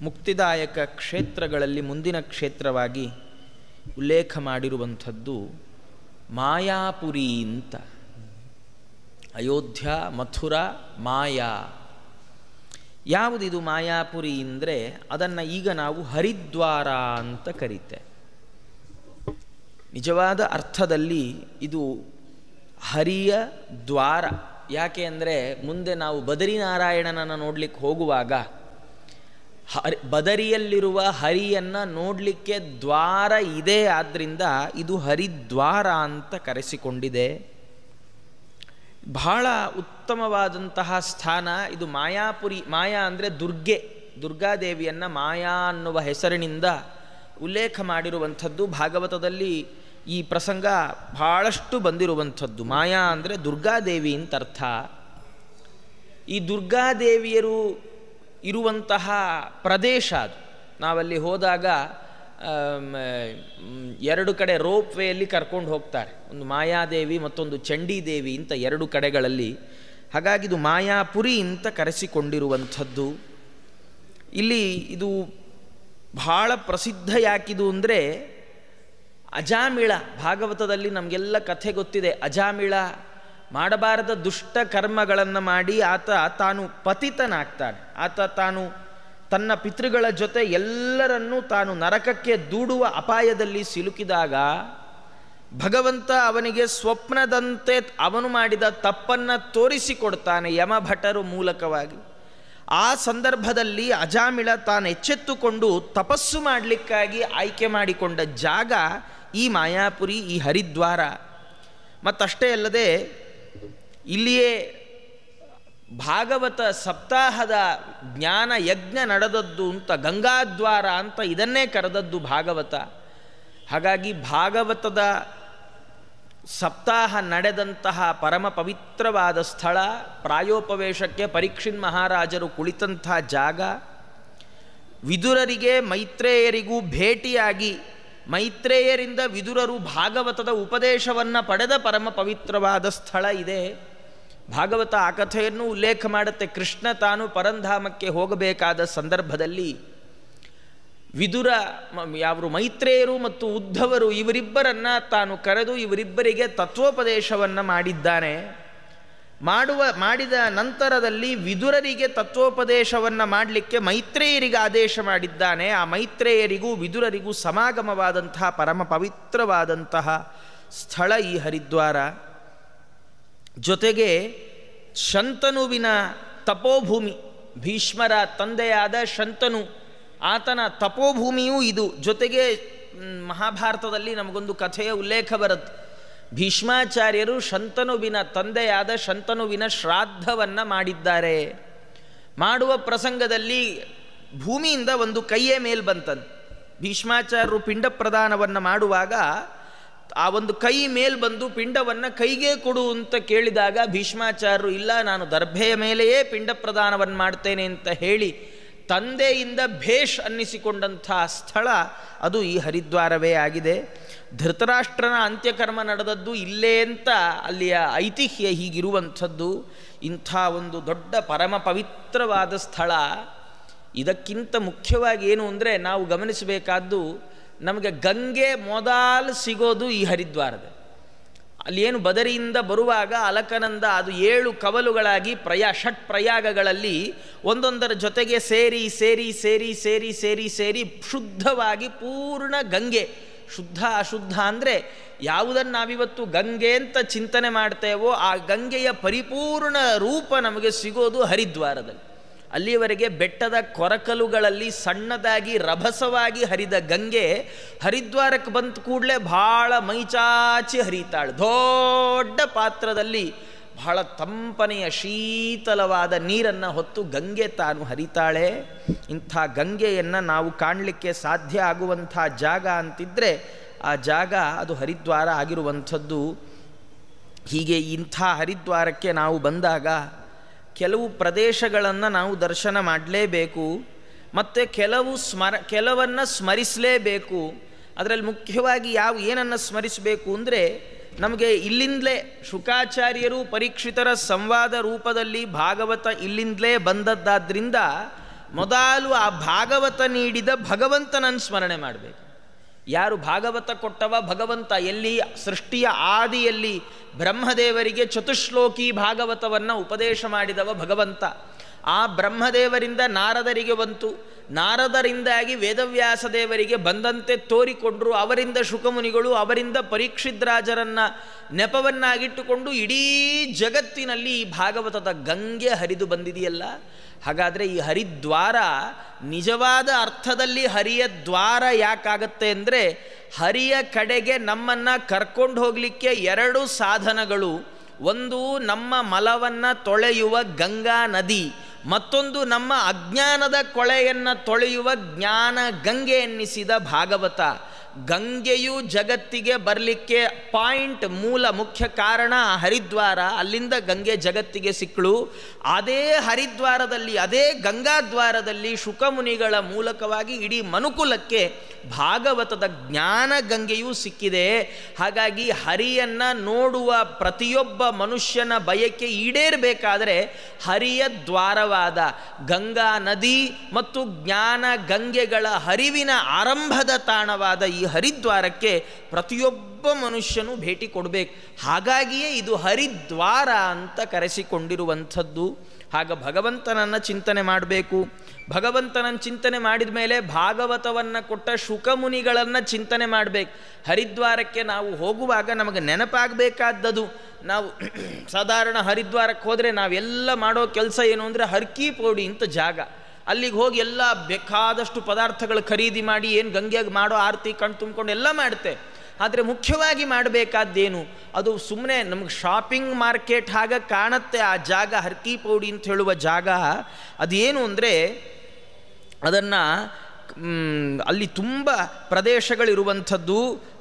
ಮುಕ್ತಿದಾಯಕ ಕ್ಷೇತ್ರಗಳಲ್ಲಿ ಮುಂದಿನ ಕ್ಷೇತ್ರವಾಗಿ ಉಲ್ಲೇಖ ಮಾಡಿರುವಂಥದ್ದು ಮಾಯಾಪುರಿ ಅಂತ. ಅಯೋಧ್ಯ, ಮಥುರಾ, ಮಾಯಾ. ಯಾವುದಿದು ಮಾಯಾಪುರಿ ಅಂದರೆ ಅದನ್ನು ಈಗ ನಾವು ಹರಿದ್ವಾರ ಅಂತ ಕರೀತೆ. ನಿಜವಾದ ಅರ್ಥದಲ್ಲಿ ಇದು ಹರಿಯ ದ್ವಾರ. ಯಾಕೆ ಅಂದರೆ ಮುಂದೆ ನಾವು ಬದರಿನಾರಾಯಣನನ್ನು ನೋಡಲಿಕ್ಕೆ ಹೋಗುವಾಗ ಬದರಿಯಲ್ಲಿರುವ ಹರಿಯನ್ನು ನೋಡಲಿಕ್ಕೆ ದ್ವಾರ ಇದೆ. ಆದ್ದರಿಂದ ಇದು ಹರಿದ್ವಾರ ಅಂತ ಕರೆಸಿಕೊಂಡಿದೆ. ಬಹಳ ಉತ್ತಮವಾದಂತಹ ಸ್ಥಾನ ಇದು. ಮಾಯಾಪುರಿ, ಮಾಯಾ ಅಂದರೆ ದುರ್ಗೆ, ದುರ್ಗಾದೇವಿಯನ್ನು ಮಾಯಾ ಅನ್ನುವ ಹೆಸರಿನಿಂದ ಉಲ್ಲೇಖ ಮಾಡಿರುವಂಥದ್ದು. ಭಾಗವತದಲ್ಲಿ ಈ ಪ್ರಸಂಗ ಬಹಳಷ್ಟು ಬಂದಿರುವಂಥದ್ದು. ಮಾಯಾ ಅಂದರೆ ದುರ್ಗಾದೇವಿ ಅಂತ ಅರ್ಥ. ಈ ದುರ್ಗಾದೇವಿಯರು ಇರುವಂತಹ ಪ್ರದೇಶ ಅದು. ನಾವಲ್ಲಿ ಹೋದಾಗ ಎರಡು ಕಡೆ ರೋಪ್ ವೇಯಲ್ಲಿ ಕರ್ಕೊಂಡು ಹೋಗ್ತಾರೆ. ಒಂದು ಮಾಯಾದೇವಿ ಮತ್ತೊಂದು ಚಂಡೀದೇವಿ ಅಂತ ಎರಡು ಕಡೆಗಳಲ್ಲಿ. ಹಾಗಾಗಿ ಇದು ಮಾಯಾಪುರಿ ಅಂತ ಕರೆಸಿಕೊಂಡಿರುವಂಥದ್ದು. ಇಲ್ಲಿ ಇದು ಬಹಳ ಪ್ರಸಿದ್ಧ ಯಾಕಿದು ಅಂದರೆ ಅಜಾಮಿಳ. ಭಾಗವತದಲ್ಲಿ ನಮಗೆಲ್ಲ ಕಥೆ ಗೊತ್ತಿದೆ. ಅಜಾಮಿಳ ಮಾಡಬಾರದ ದುಷ್ಟ ಕರ್ಮಗಳನ್ನು ಮಾಡಿ ಆತ ತಾನು ಪತಿತನಾಗ್ತಾನೆ. ಆತ ತಾನು ತನ್ನ ಪಿತೃಗಳ ಜೊತೆ ಎಲ್ಲರನ್ನೂ ತಾನು ನರಕಕ್ಕೆ ದೂಡುವ ಅಪಾಯದಲ್ಲಿ ಸಿಲುಕಿದಾಗ ಭಗವಂತ ಅವನಿಗೆ ಸ್ವಪ್ನದಂತೆ ಅವನು ಮಾಡಿದ ತಪ್ಪನ್ನು ತೋರಿಸಿಕೊಡ್ತಾನೆ ಯಮಭಟರು ಮೂಲಕವಾಗಿ. ಆ ಸಂದರ್ಭದಲ್ಲಿ ಅಜಾಮಿಳ ತಾನು ಎಚ್ಚೆತ್ತುಕೊಂಡು ತಪಸ್ಸು ಮಾಡಲಿಕ್ಕಾಗಿ ಆಯ್ಕೆ ಮಾಡಿಕೊಂಡ ಜಾಗ ಈ ಮಾಯಾಪುರಿ, ಈ ಹರಿದ್ವಾರ. ಮತ್ತಷ್ಟೇ ಅಲ್ಲದೆ ಇಲ್ಲಿಯೇ ಭಾಗವತ ಸಪ್ತಾಹದ ಜ್ಞಾನ ಯಜ್ಞ ನಡೆದದ್ದು ಅಂತ, ಗಂಗಾದ್ವಾರ ಅಂತ ಇದನ್ನೇ ಕರೆದದ್ದು ಭಾಗವತ. ಹಾಗಾಗಿ ಭಾಗವತದ ಸಪ್ತಾಹ ನಡೆದಂತಹ ಪರಮ ಪವಿತ್ರವಾದ ಸ್ಥಳ, ಪ್ರಾಯೋಪವೇಶಕ್ಕೆ ಪರೀಕ್ಷಿನ್ ಮಹಾರಾಜರು ಕುಳಿತಂಥ ಜಾಗ, ವಿದುರರಿಗೆ ಮೈತ್ರೇಯರಿಗೂ ಭೇಟಿಯಾಗಿ ಮೈತ್ರೇಯರಿಂದ ವಿದುರರು ಭಾಗವತದ ಉಪದೇಶವನ್ನು ಪಡೆದ ಪರಮ ಪವಿತ್ರವಾದ ಸ್ಥಳ ಇದೆ. ಭಾಗವತ ಆ ಕಥೆಯನ್ನು ಉಲ್ಲೇಖ ಮಾಡುತ್ತೆ. ಕೃಷ್ಣ ತಾನು ಪರಂಧಾಮಕ್ಕೆ ಹೋಗಬೇಕಾದ ಸಂದರ್ಭದಲ್ಲಿ ವಿದುರ ಯಾವರು ಮೈತ್ರೇಯರು ಮತ್ತು ಉದ್ಧವರು ಇವರಿಬ್ಬರನ್ನು ತಾನು ಕರೆದು ಇವರಿಬ್ಬರಿಗೆ ತತ್ವೋಪದೇಶವನ್ನು ಮಾಡಿದ್ದಾನೆ. ಮಾಡಿದ ನಂತರದಲ್ಲಿ ವಿದುರರಿಗೆ ತತ್ವೋಪದೇಶವನ್ನು ಮಾಡಲಿಕ್ಕೆ ಮೈತ್ರೇಯರಿಗೆ ಆದೇಶ ಮಾಡಿದ್ದಾನೆ. ಆ ಮೈತ್ರೇಯರಿಗೂ ವಿದುರರಿಗೂ ಸಮಾಗಮವಾದಂತಹ ಪರಮ ಪವಿತ್ರವಾದಂತಹ ಸ್ಥಳ ಈ ಹರಿದ್ವಾರ. ಜೊತೆಗೆ ಶಂತನುವಿನ ತಪೋಭೂಮಿ, ಭೀಷ್ಮರ ತಂದೆಯಾದ ಶಂತನು ಆತನ ತಪೋಭೂಮಿಯೂ ಇದು. ಜೊತೆಗೆ ಮಹಾಭಾರತದಲ್ಲಿ ನಮಗೊಂದು ಕಥೆಯ ಉಲ್ಲೇಖ ಬರುತ್ತೆ. ಭೀಷ್ಮಾಚಾರ್ಯರು ಶಂತನುವಿನ ತಂದೆಯಾದ ಶಂತನುವಿನ ಶ್ರಾದ್ದವನ್ನು ಮಾಡಿದ್ದಾರೆ. ಮಾಡುವ ಪ್ರಸಂಗದಲ್ಲಿ ಭೂಮಿಯಿಂದ ಒಂದು ಕೈಯೇ ಮೇಲ್ ಬಂತಂತೆ. ಭೀಷ್ಮಾಚಾರ್ಯರು ಪಿಂಡ ಪ್ರದಾನವನ್ನು ಮಾಡುವಾಗ ಆ ಒಂದು ಕೈ ಮೇಲ್ ಬಂದು ಪಿಂಡವನ್ನು ಕೈಗೆ ಕೊಡು ಅಂತ ಕೇಳಿದಾಗ ಭೀಷ್ಮಾಚಾರ್ಯರು ಇಲ್ಲ, ನಾನು ದರ್ಭೆಯ ಮೇಲೆಯೇ ಪಿಂಡ ಪ್ರದಾನವನ್ನು ಮಾಡ್ತೇನೆ ಅಂತ ಹೇಳಿ ತಂದೆಯಿಂದ ಭೇಷ್ ಅನ್ನಿಸಿಕೊಂಡಂಥ ಸ್ಥಳ ಅದು ಈ ಹರಿದ್ವಾರವೇ ಆಗಿದೆ. ಧೃತರಾಷ್ಟ್ರನ ಅಂತ್ಯಕರ್ಮ ನಡೆದದ್ದು ಇಲ್ಲೇ ಅಂತ ಅಲ್ಲಿಯ ಐತಿಹ್ಯ ಹೀಗಿರುವಂಥದ್ದು. ಇಂಥ ಒಂದು ದೊಡ್ಡ ಪರಮ ಪವಿತ್ರವಾದ ಸ್ಥಳ. ಇದಕ್ಕಿಂತ ಮುಖ್ಯವಾಗಿ ಏನು ಅಂದರೆ ನಾವು ಗಮನಿಸಬೇಕಾದ್ದು, ನಮಗೆ ಗಂಗೆ ಮೊದಲು ಸಿಗೋದು ಈ ಹರಿದ್ವಾರದ. ಅಲ್ಲಿ ಏನು ಬದರಿಯಿಂದ ಬರುವಾಗ ಅಲಕನಂದ ಅದು 7 ಕವಲುಗಳಾಗಿ ಷಟ್ ಪ್ರಯಾಗಗಳಲ್ಲಿ ಒಂದೊಂದರ ಜೊತೆಗೆ ಸೇರಿ ಸೇರಿ ಸೇರಿ ಸೇರಿ ಸೇರಿ ಸೇರಿ ಶುದ್ಧವಾಗಿ ಪೂರ್ಣ ಗಂಗೆ. ಶುದ್ಧ ಅಶುದ್ಧ ಅಂದರೆ ಯಾವುದನ್ನು ನಾವಿವತ್ತು ಗಂಗೆ ಅಂತ ಚಿಂತನೆ ಮಾಡ್ತೇವೋ ಆ ಗಂಗೆಯ ಪರಿಪೂರ್ಣ ರೂಪ ನಮಗೆ ಸಿಗೋದು ಹರಿದ್ವಾರದಲ್ಲಿ. ಅಲ್ಲಿಯವರೆಗೆ ಬೆಟ್ಟದ ಕೊರಕಲುಗಳಲ್ಲಿ ಸಣ್ಣದಾಗಿ ರಭಸವಾಗಿ ಹರಿದ ಗಂಗೆ ಹರಿದ್ವಾರಕ್ಕೆ ಬಂದ ಕೂಡಲೇ ಭಾಳ ಮೈಚಾಚಿ ಹರಿತಾಳೆ. ದೊಡ್ಡ ಪಾತ್ರದಲ್ಲಿ ಬಹಳ ತಂಪನೆಯ ಶೀತಲವಾದ ನೀರನ್ನು ಹೊತ್ತು ಗಂಗೆ ತಾನು ಹರಿತಾಳೆ. ಇಂಥ ಗಂಗೆಯನ್ನು ನಾವು ಕಾಣಲಿಕ್ಕೆ ಸಾಧ್ಯ ಆಗುವಂಥ ಜಾಗ ಅಂತಿದ್ದರೆ ಆ ಜಾಗ ಅದು ಹರಿದ್ವಾರ ಆಗಿರುವಂಥದ್ದು. ಹೀಗೆ ಇಂಥ ಹರಿದ್ವಾರಕ್ಕೆ ನಾವು ಬಂದಾಗ ಕೆಲವು ಪ್ರದೇಶಗಳನ್ನು ನಾವು ದರ್ಶನ ಮಾಡಲೇಬೇಕು. ಮತ್ತು ಕೆಲವನ್ನು ಸ್ಮರಿಸಲೇಬೇಕು. ಅದರಲ್ಲಿ ಮುಖ್ಯವಾಗಿ ಏನನ್ನು ಸ್ಮರಿಸಬೇಕು ಅಂದರೆ, ನಮಗೆ ಇಲ್ಲಿಂದಲೇ ಶುಕಾಚಾರ್ಯರು ಪರೀಕ್ಷಿತರ ಸಂವಾದ ರೂಪದಲ್ಲಿ ಭಾಗವತ ಇಲ್ಲಿಂದಲೇ ಬಂದದ್ದಾದ್ದರಿಂದ ಮೊದಲು ಆ ಭಾಗವತ ನೀಡಿದ ಭಗವಂತನನ್ನು ಸ್ಮರಣೆ ಮಾಡಬೇಕು. ಯಾರು ಭಾಗವತ ಕೊಟ್ಟವ ಭಗವಂತ, ಎಲ್ಲಿ ಸೃಷ್ಟಿಯ ಆದಿಯಲ್ಲಿ ಬ್ರಹ್ಮದೇವರಿಗೆ ಚತುಶ್ಲೋಕಿ ಭಾಗವತವನ್ನು ಉಪದೇಶ ಮಾಡಿದವ ಭಗವಂತ. ಆ ಬ್ರಹ್ಮದೇವರಿಂದ ನಾರದರಿಗೆ ಬಂತು, ನಾರದರಿಂದಾಗಿ ವೇದವ್ಯಾಸ ದೇವರಿಗೆ ಬಂದಂತೆ ತೋರಿಕೊಂಡರು. ಅವರಿಂದ ಶುಕಮುನಿಗಳು, ಅವರಿಂದ ಪರೀಕ್ಷಿದ್ರಾಜರನ್ನು ನೆಪವನ್ನಾಗಿಟ್ಟುಕೊಂಡು ಇಡೀ ಜಗತ್ತಿನಲ್ಲಿ ಈ ಭಾಗವತದ ಗಂಗೆ ಹರಿದು ಬಂದಿದೆಯಲ್ಲ. ಹಾಗಾದರೆ ಈ ಹರಿದ್ವಾರ ನಿಜವಾದ ಅರ್ಥದಲ್ಲಿ ಹರಿಯ ದ್ವಾರ ಯಾಕಾಗತ್ತೆ ಅಂದರೆ, ಹರಿಯ ಕಡೆಗೆ ನಮ್ಮನ್ನು ಕರ್ಕೊಂಡು ಹೋಗಲಿಕ್ಕೆ ಎರಡು ಸಾಧನಗಳು. ಒಂದು ನಮ್ಮ ಮಲವನ್ನು ತೊಳೆಯುವ ಗಂಗಾ ನದಿ, ಮತ್ತೊಂದು ನಮ್ಮ ಅಜ್ಞಾನದ ಕೊಳೆಯನ್ನು ತೊಳೆಯುವ ಜ್ಞಾನ ಗಂಗೆ ಎನ್ನಿಸಿದ ಭಾಗವತ. ಗಂಗೆಯು ಜಗತ್ತಿಗೆ ಬರಲಿಕ್ಕೆ ಮೂಲ ಮುಖ್ಯ ಕಾರಣ ಹರಿದ್ವಾರ. ಅಲ್ಲಿಂದ ಗಂಗೆ ಜಗತ್ತಿಗೆ ಸಿಕ್ಕಳು. ಅದೇ ಹರಿದ್ವಾರದಲ್ಲಿ, ಅದೇ ಗಂಗಾದ್ವಾರದಲ್ಲಿ ಶುಕಮುನಿಗಳ ಮೂಲಕವಾಗಿ ಇಡೀ ಮನುಕುಲಕ್ಕೆ ಭಾಗವತದ ಜ್ಞಾನ ಗಂಗೆಯೂ ಸಿಕ್ಕಿದೆ. ಹಾಗಾಗಿ ಹರಿಯನ್ನು ನೋಡುವ ಪ್ರತಿಯೊಬ್ಬ ಮನುಷ್ಯನ ಬಯಕೆ ಈಡೇರಬೇಕಾದರೆ ಹರಿಯ ದ್ವಾರವಾದ ಗಂಗಾ ನದಿ ಮತ್ತು ಜ್ಞಾನ ಗಂಗೆಗಳ ಹರಿವಿನ ಆರಂಭದ ತಾಣವಾದ ಈ ಹರಿದ್ವಾರಕ್ಕೆ ಪ್ರತಿಯೊಬ್ಬ ಮನುಷ್ಯನು ಭೇಟಿ ಕೊಡಬೇಕು. ಹಾಗಾಗಿಯೇ ಇದು ಹರಿದ್ವಾರ ಅಂತ ಕರೆಸಿಕೊಂಡಿರುವಂಥದ್ದು. ಆಗ ಭಗವಂತನನ್ನು ಚಿಂತನೆ ಮಾಡಬೇಕು. ಭಗವಂತನನ್ನು ಚಿಂತನೆ ಮಾಡಿದ ಮೇಲೆ ಭಾಗವತವನ್ನು ಕೊಟ್ಟ ಶುಕಮುನಿಗಳನ್ನು ಚಿಂತನೆ ಮಾಡಬೇಕು. ಹರಿದ್ವಾರಕ್ಕೆ ನಾವು ಹೋಗುವಾಗ ನಮಗೆ ನೆನಪಾಗಬೇಕಾದದ್ದು, ನಾವು ಸಾಧಾರಣ ಹರಿದ್ವಾರಕ್ಕೆ ಹೋದರೆ ನಾವೆಲ್ಲ ಮಾಡೋ ಕೆಲಸ ಏನು ಅಂದರೆ, ಹರ್ಕಿ ಪೌಡಿ ಅಂತ ಜಾಗ, ಅಲ್ಲಿಗೆ ಹೋಗಿ ಎಲ್ಲ ಬೇಕಾದಷ್ಟು ಪದಾರ್ಥಗಳು ಖರೀದಿ ಮಾಡಿ ಏನು ಗಂಗೆಗೆ ಮಾಡೋ ಆರತಿ ಕಣ್ಣು ತುಂಬಿಕೊಂಡು ಎಲ್ಲ ಮಾಡುತ್ತೆ. ಆದರೆ ಮುಖ್ಯವಾಗಿ ಮಾಡಬೇಕಾದ್ದೇನು, ಅದು ಸುಮ್ಮನೆ ನಮಗೆ ಶಾಪಿಂಗ್ ಮಾರ್ಕೆಟ್ ಹಾಗೆ ಕಾಣುತ್ತೆ ಆ ಜಾಗ, ಹರ್ಕಿ ಪೌಡಿ ಅಂತ ಹೇಳುವ ಜಾಗ. ಅದೇನು ಅಂದರೆ, ಅದನ್ನು ಅಲ್ಲಿ ತುಂಬ ಪ್ರದೇಶಗಳಿರುವಂಥದ್ದು.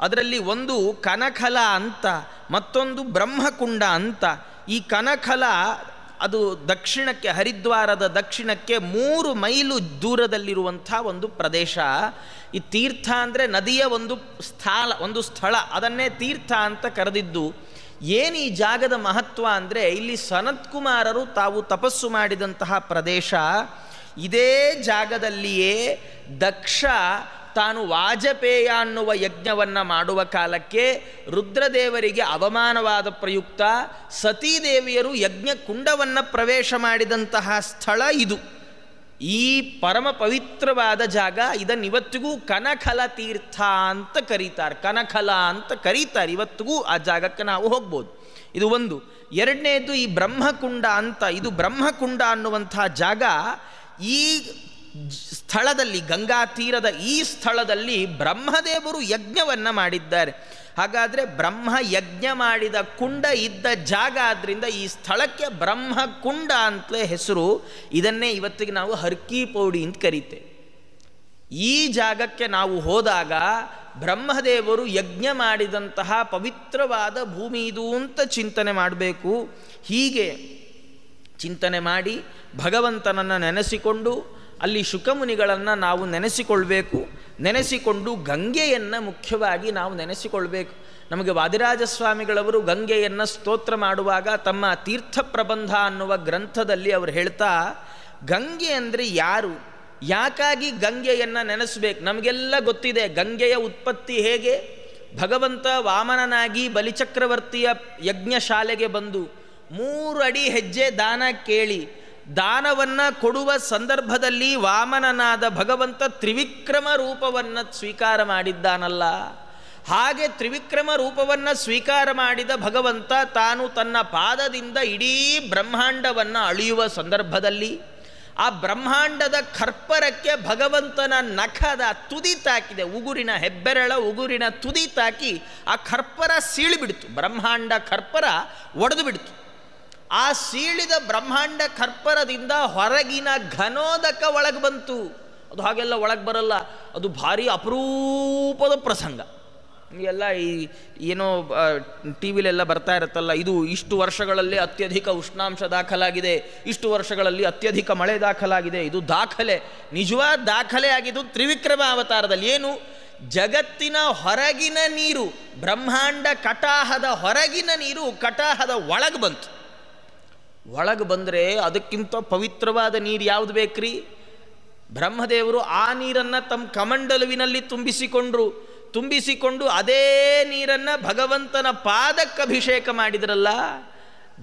ಅದರಲ್ಲಿ ಒಂದು ಕನಕಲ ಅಂತ, ಮತ್ತೊಂದು ಬ್ರಹ್ಮಕುಂಡ ಅಂತ. ಈ ಕನಕಲ ಅದು ದಕ್ಷಿಣಕ್ಕೆ, ಹರಿದ್ವಾರದ ದಕ್ಷಿಣಕ್ಕೆ 3 ಮೈಲು ದೂರದಲ್ಲಿರುವಂಥ ಒಂದು ಪ್ರದೇಶ. ಈ ತೀರ್ಥ ಅಂದರೆ ನದಿಯ ಒಂದು ಸ್ಥಳ, ಅದನ್ನೇ ತೀರ್ಥ ಅಂತ ಕರೆದಿದ್ದು. ಏನು ಈ ಜಾಗದ ಮಹತ್ವ ಅಂದರೆ, ಇಲ್ಲಿ ಸನತ್ಕುಮಾರರು ತಾವು ತಪಸ್ಸು ಮಾಡಿದಂತಹ ಪ್ರದೇಶ. ಇದೇ ಜಾಗದಲ್ಲಿಯೇ ದಕ್ಷ ತಾನು ವಾಜಪೇಯ ಅನ್ನುವ ಯಜ್ಞವನ್ನು ಮಾಡುವ ಕಾಲಕ್ಕೆ ರುದ್ರದೇವರಿಗೆ ಅವಮಾನವಾದ ಪ್ರಯುಕ್ತ ಸತೀದೇವಿಯರು ಯಜ್ಞ ಕುಂಡವನ್ನು ಪ್ರವೇಶ ಮಾಡಿದಂತಹ ಸ್ಥಳ ಇದು. ಈ ಪರಮ ಪವಿತ್ರವಾದ ಜಾಗ. ಇದನ್ನಿವತ್ತಿಗೂ ಕನಕಲ ತೀರ್ಥ ಅಂತ ಕರೀತಾರೆ, ಕನಕಲ ಅಂತ ಕರೀತಾರೆ. ಇವತ್ತಿಗೂ ಆ ಜಾಗಕ್ಕೆ ನಾವು ಹೋಗ್ಬೋದು. ಇದು ಒಂದು. ಎರಡನೇದು ಈ ಬ್ರಹ್ಮಕುಂಡ ಅಂತ. ಇದು ಬ್ರಹ್ಮಕುಂಡ ಅನ್ನುವಂಥ ಜಾಗ ಈ ಸ್ಥಳದಲ್ಲಿ, ಗಂಗಾ ತೀರದ ಈ ಸ್ಥಳದಲ್ಲಿ ಬ್ರಹ್ಮದೇವರು ಯಜ್ಞವನ್ನು ಮಾಡಿದ್ದಾರೆ. ಹಾಗಾದರೆ ಬ್ರಹ್ಮ ಯಜ್ಞ ಮಾಡಿದ ಕುಂಡ ಇದ್ದ ಜಾಗ, ಆದ್ದರಿಂದ ಈ ಸ್ಥಳಕ್ಕೆ ಬ್ರಹ್ಮಕುಂಡ ಅಂತಲೇ ಹೆಸರು. ಇದನ್ನೇ ಇವತ್ತಿಗೆ ನಾವು ಹರ್ಕಿ ಪೌಡಿ ಅಂತ ಕರೀತೇವೆ. ಈ ಜಾಗಕ್ಕೆ ನಾವು ಹೋದಾಗ ಬ್ರಹ್ಮದೇವರು ಯಜ್ಞ ಮಾಡಿದಂತಹ ಪವಿತ್ರವಾದ ಭೂಮಿ ಇದು ಅಂತ ಚಿಂತನೆ ಮಾಡಬೇಕು. ಹೀಗೆ ಚಿಂತನೆ ಮಾಡಿ ಭಗವಂತನನ್ನು ನೆನೆಸಿಕೊಂಡು ಅಲ್ಲಿ ಶುಕಮುನಿಗಳನ್ನು ನಾವು ನೆನೆಸಿಕೊಳ್ಬೇಕು. ನೆನೆಸಿಕೊಂಡು ಗಂಗೆಯನ್ನು ಮುಖ್ಯವಾಗಿ ನಾವು ನೆನೆಸಿಕೊಳ್ಬೇಕು. ನಮಗೆ ವಾದಿರಾಜಸ್ವಾಮಿಗಳವರು ಗಂಗೆಯನ್ನು ಸ್ತೋತ್ರ ಮಾಡುವಾಗ ತಮ್ಮ ತೀರ್ಥ ಪ್ರಬಂಧ ಅನ್ನುವ ಗ್ರಂಥದಲ್ಲಿ ಅವರು ಹೇಳ್ತಾ, ಗಂಗೆ ಅಂದರೆ ಯಾರು, ಯಾಕಾಗಿ ಗಂಗೆಯನ್ನು ನೆನೆಸಬೇಕು? ನಮಗೆಲ್ಲ ಗೊತ್ತಿದೆ ಗಂಗೆಯ ಉತ್ಪತ್ತಿ ಹೇಗೆ. ಭಗವಂತ ವಾಮನನಾಗಿ ಬಲಿಚಕ್ರವರ್ತಿಯ ಯಜ್ಞಶಾಲೆಗೆ ಬಂದು 3 ಅಡಿ ಹೆಜ್ಜೆ ದಾನ ಕೇಳಿ, ದಾನವನ್ನು ಕೊಡುವ ಸಂದರ್ಭದಲ್ಲಿ ವಾಮನನಾದ ಭಗವಂತ ತ್ರಿವಿಕ್ರಮ ರೂಪವನ್ನು ಸ್ವೀಕಾರ ಮಾಡಿದ್ದಾನಲ್ಲ. ಹಾಗೆ ತ್ರಿವಿಕ್ರಮ ರೂಪವನ್ನು ಸ್ವೀಕಾರ ಮಾಡಿದ ಭಗವಂತ ತಾನು ತನ್ನ ಪಾದದಿಂದ ಇಡೀ ಬ್ರಹ್ಮಾಂಡವನ್ನು ಅಳೆಯುವ ಸಂದರ್ಭದಲ್ಲಿ ಆ ಬ್ರಹ್ಮಾಂಡದ ಖರ್ಪರಕ್ಕೆ ಭಗವಂತನ ನಖದ ತುದಿ ತಾಕಿದೆ. ಉಗುರಿನ ಹೆಬ್ಬೆರಳ ಉಗುರಿನ ತುದಿ ತಾಕಿ ಆ ಖರ್ಪರ ಸೀಳಿಬಿಡ್ತು. ಬ್ರಹ್ಮಾಂಡ ಖರ್ಪರ ಒಡೆದು ಬಿಡ್ತು. ಆ ಸೀಳಿದ ಬ್ರಹ್ಮಾಂಡ ಖರ್ಪರದಿಂದ ಹೊರಗಿನ ಘನೋದಕ ಒಳಗೆ ಬಂತು. ಅದು ಹಾಗೆಲ್ಲ ಒಳಗೆ ಬರಲ್ಲ, ಅದು ಭಾರಿ ಅಪರೂಪದ ಪ್ರಸಂಗ. ಎಲ್ಲ ಏನೋ ಟಿ ವಿಲೆಲ್ಲ ಬರ್ತಾ ಇರುತ್ತಲ್ಲ, ಇದು ಇಷ್ಟು ವರ್ಷಗಳಲ್ಲಿ ಅತ್ಯಧಿಕ ಉಷ್ಣಾಂಶ ದಾಖಲಾಗಿದೆ, ಇಷ್ಟು ವರ್ಷಗಳಲ್ಲಿ ಅತ್ಯಧಿಕ ಮಳೆ ದಾಖಲಾಗಿದೆ. ಇದು ದಾಖಲೆ, ನಿಜವಾದ ದಾಖಲೆ ಆಗಿದ್ದು ತ್ರಿವಿಕ್ರಮ ಅವತಾರದಲ್ಲಿ. ಏನು, ಜಗತ್ತಿನ ಹೊರಗಿನ ನೀರು, ಬ್ರಹ್ಮಾಂಡ ಕಟಾಹದ ಹೊರಗಿನ ನೀರು ಕಟಾಹದ ಒಳಗೆ ಬಂತು. ಒಳಗೆ ಬಂದರೆ ಅದಕ್ಕಿಂತ ಪವಿತ್ರವಾದ ನೀರು ಯಾವುದು ಬೇಕ್ರಿ? ಬ್ರಹ್ಮದೇವರು ಆ ನೀರನ್ನು ತಮ್ಮ ಕಮಂಡಲುವಿನಲ್ಲಿ ತುಂಬಿಸಿಕೊಂಡು ಅದೇ ನೀರನ್ನು ಭಗವಂತನ ಪಾದಕ್ಕೆ ಅಭಿಷೇಕ ಮಾಡಿದ್ರಲ್ಲ.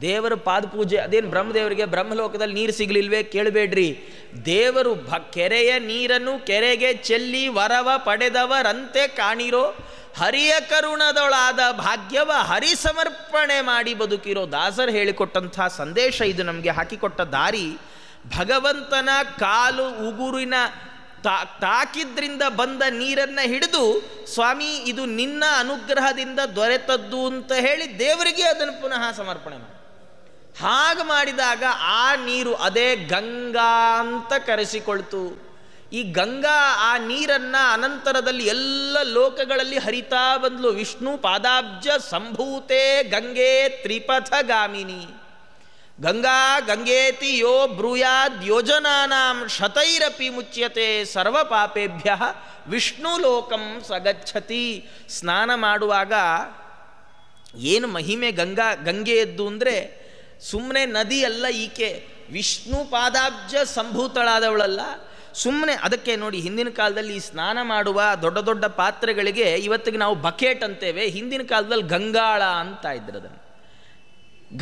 ದೇವರ ಪಾದಪೂಜೆ ಅದೇನು ಬ್ರಹ್ಮದೇವರಿಗೆ ಬ್ರಹ್ಮಲೋಕದಲ್ಲಿ ನೀರು ಸಿಗಲಿಲ್ವೇ? ಕೇಳಬೇಡ್ರಿ. ದೇವರು ಕೆರೆಯ ನೀರನ್ನು ಕೆರೆಗೆ ಚೆಲ್ಲಿ ವರವ ಪಡೆದವರಂತೆ ಕಾಣಿರೋ, ಹರಿಯ ಕರುಣದೊಳಾದ ಭಾಗ್ಯವ ಹರಿ ಸಮರ್ಪಣೆ ಮಾಡಿ ಬದುಕಿರೋ ದಾಸರು ಹೇಳಿಕೊಟ್ಟಂಥ ಸಂದೇಶ ಇದು. ನಮಗೆ ಹಾಕಿಕೊಟ್ಟ ದಾರಿ ಭಗವಂತನ ಕಾಲು ಉಗುರಿನ ತಾಕಿದ್ರಿಂದ ಬಂದ ನೀರನ್ನು ಹಿಡಿದು, ಸ್ವಾಮಿ ಇದು ನಿನ್ನ ಅನುಗ್ರಹದಿಂದ ದೊರೆತದ್ದು ಅಂತ ಹೇಳಿ ದೇವರಿಗೆ ಅದನ್ನು ಪುನಃ ಸಮರ್ಪಣೆ ಮಾಡಿ. ಹಾಗೆ ಮಾಡಿದಾಗ ಆ ನೀರು ಅದೇ ಗಂಗಾ ಅಂತ ಕರೆಸಿಕೊಳ್ತು. ಈ ಗಂಗಾ ಆ ನೀರನ್ನು ಅನಂತರದಲ್ಲಿ ಎಲ್ಲ ಲೋಕಗಳಲ್ಲಿ ಹರಿತಾ ಬಂದ್ಲು. ವಿಷ್ಣು ಪಾದಾಬ್ಜ ಸಂಭೂತೆ ಗಂಗೆ ತ್ರಿಪಥಗಾಮಿನಿ ಗಂಗಾ ಗಂಗೇತಿ ಯೋ ಬ್ರೂಯಾದ್ ಯೋಜನಾನಾಂ ಶತೈರಪಿ ಮುಚ್ಯತೆ ಸರ್ವ ಪಾಪೇಭ್ಯ ವಿಷ್ಣು ಲೋಕಂ ಸಗಚ್ಚತಿ. ಸ್ನಾನ ಮಾಡುವಾಗ ಏನು ಮಹಿಮೆ ಗಂಗೆಯದ್ದು ಅಂದರೆ ಸುಮ್ಮನೆ ನದಿ ಅಲ್ಲ, ಈಕೆ ವಿಷ್ಣು ಪಾದಾಬ್ಜ ಸಂಭೂತಳಾದವಳಲ್ಲ. ಸುಮ್ಮನೆ ಅದಕ್ಕೆ ನೋಡಿ, ಹಿಂದಿನ ಕಾಲದಲ್ಲಿ ಈ ಸ್ನಾನ ಮಾಡುವ ದೊಡ್ಡ ದೊಡ್ಡ ಪಾತ್ರೆಗಳಿಗೆ ಇವತ್ತಿಗೆ ನಾವು ಬಕೆಟ್ ಅಂತೇವೆ, ಹಿಂದಿನ ಕಾಲದಲ್ಲಿ ಗಂಗಾಳ ಅಂತ ಇದ್ರು. ಅದನ್ನು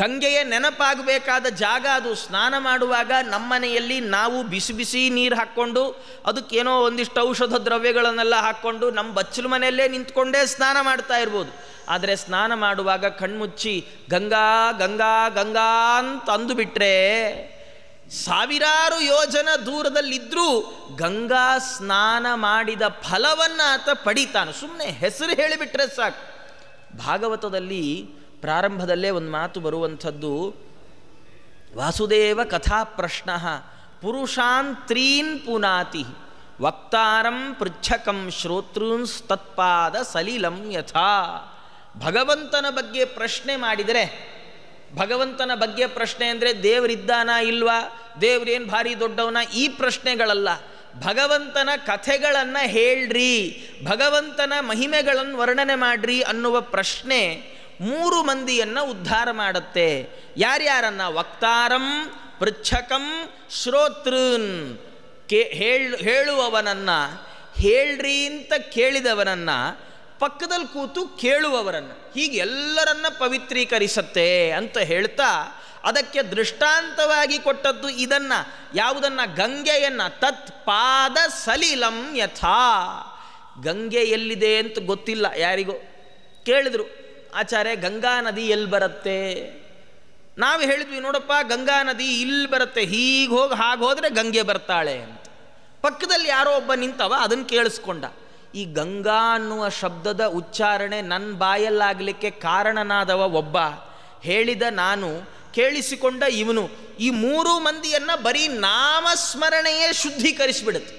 ಗಂಗೆಯ ನೆನಪಾಗಬೇಕಾದ ಜಾಗ ಅದು. ಸ್ನಾನ ಮಾಡುವಾಗ ನಮ್ಮನೆಯಲ್ಲಿ ನಾವು ಬಿಸಿ ಬಿಸಿ ನೀರು ಹಾಕ್ಕೊಂಡು ಅದಕ್ಕೇನೋ ಒಂದಿಷ್ಟು ಔಷಧ ದ್ರವ್ಯಗಳನ್ನೆಲ್ಲ ಹಾಕ್ಕೊಂಡು ನಮ್ಮ ಬಚ್ಚಲು ಮನೆಯಲ್ಲೇ ನಿಂತ್ಕೊಂಡೇ ಸ್ನಾನ ಮಾಡ್ತಾ ಇರ್ಬೋದು. ಆದರೆ ಸ್ನಾನ ಮಾಡುವಾಗ ಕಣ್ಮುಚ್ಚಿ ಗಂಗಾ ಗಂಗಾ ಗಂಗಾ ಅಂತ ಅಂದುಬಿಟ್ರೆ ಸಾವಿರಾರು ಯೋಜನ ದೂರದಲ್ಲಿದ್ದರೂ ಗಂಗಾ ಸ್ನಾನ ಮಾಡಿದ ಫಲವನ್ನು ಆತ ಪಡಿತಾನೆ. ಸುಮ್ಮನೆ ಹೆಸರು ಹೇಳಿಬಿಟ್ರೆ ಸಾಕು. ಭಾಗವತದಲ್ಲಿ ಪ್ರಾರಂಭದಲ್ಲೇ ಒಂದು ಮಾತು ಬರುವಂಥದ್ದು, ವಾಸುದೇವ ಕಥಾ ಪ್ರಶ್ನ ಪುರುಷಾನ್ ತ್ರೀನ್ ಪುನಾತಿ ವಕ್ತಾರಂ ಪೃಚ್ಛಕಂ ಶ್ರೋತೃನ್ಸ್ ತತ್ಪಾದ ಸಲಿಲಂ ಯಥಾ. ಭಗವಂತನ ಬಗ್ಗೆ ಪ್ರಶ್ನೆ ಮಾಡಿದರೆ, ಭಗವಂತನ ಬಗ್ಗೆ ಪ್ರಶ್ನೆ ಅಂದರೆ ದೇವರಿದ್ದಾನ ಇಲ್ವಾ, ದೇವ್ರೇನು ಭಾರಿ ದೊಡ್ಡವನ, ಈ ಪ್ರಶ್ನೆಗಳಲ್ಲ. ಭಗವಂತನ ಕಥೆಗಳನ್ನು ಹೇಳ್ರಿ, ಭಗವಂತನ ಮಹಿಮೆಗಳನ್ನು ವರ್ಣನೆ ಮಾಡ್ರಿ ಅನ್ನುವ ಪ್ರಶ್ನೆ 3 ಮಂದಿಯನ್ನು ಉದ್ಧಾರ ಮಾಡುತ್ತೆ. ಯಾರ್ಯಾರನ್ನ? ವಕ್ತಾರಂ ಪೃಚ್ಛಕಂ ಶ್ರೋತೃನ್. ಹೇಳುವವನನ್ನು, ಹೇಳ್ರಿ ಅಂತ ಕೇಳಿದವನನ್ನು, ಪಕ್ಕದಲ್ಲಿ ಕೂತು ಕೇಳುವವರನ್ನು, ಹೀಗೆ ಎಲ್ಲರನ್ನ ಪವಿತ್ರೀಕರಿಸತ್ತೆ ಅಂತ ಹೇಳ್ತಾ ಅದಕ್ಕೆ ದೃಷ್ಟಾಂತವಾಗಿ ಕೊಟ್ಟದ್ದು ಇದನ್ನು. ಯಾವುದನ್ನು? ಗಂಗೆಯನ್ನು. ತತ್ ಪಾದ ಸಲಿಲಂ ಯಥಾ. ಗಂಗೆ ಎಲ್ಲಿದೆ ಅಂತ ಗೊತ್ತಿಲ್ಲ ಯಾರಿಗೋ. ಕೇಳಿದ್ರು, ಆಚಾರ್ಯ ಗಂಗಾ ನದಿ ಎಲ್ಲಿ ಬರುತ್ತೆ? ನಾವು ಹೇಳಿದ್ವಿ, ನೋಡಪ್ಪ ಗಂಗಾ ನದಿ ಇಲ್ಲಿ ಬರುತ್ತೆ, ಹೀಗೆ ಹೋಗಿ ಹಾಗೆ ಹೋದರೆ ಗಂಗೆ ಬರ್ತಾಳೆ ಅಂತ. ಪಕ್ಕದಲ್ಲಿ ಯಾರೋ ಒಬ್ಬ ನಿಂತವ, ಅದನ್ನು ಕೇಳಿಸ್ಕೊಂಡ. ಈ ಗಂಗಾ ಅನ್ನುವ ಶಬ್ದದ ಉಚ್ಚಾರಣೆ ನನ್ನ ಬಾಯಲ್ಲಾಗಲಿಕ್ಕೆ ಕಾರಣನಾದವ ಒಬ್ಬ, ಹೇಳಿದ ನಾನು, ಕೇಳಿಸಿಕೊಂಡ ಇವನು. ಈ 3 ಮಂದಿಯನ್ನು ಬರೀ ನಾಮಸ್ಮರಣೆಯೇ ಶುದ್ಧೀಕರಿಸಿಬಿಡುತ್ತೆ.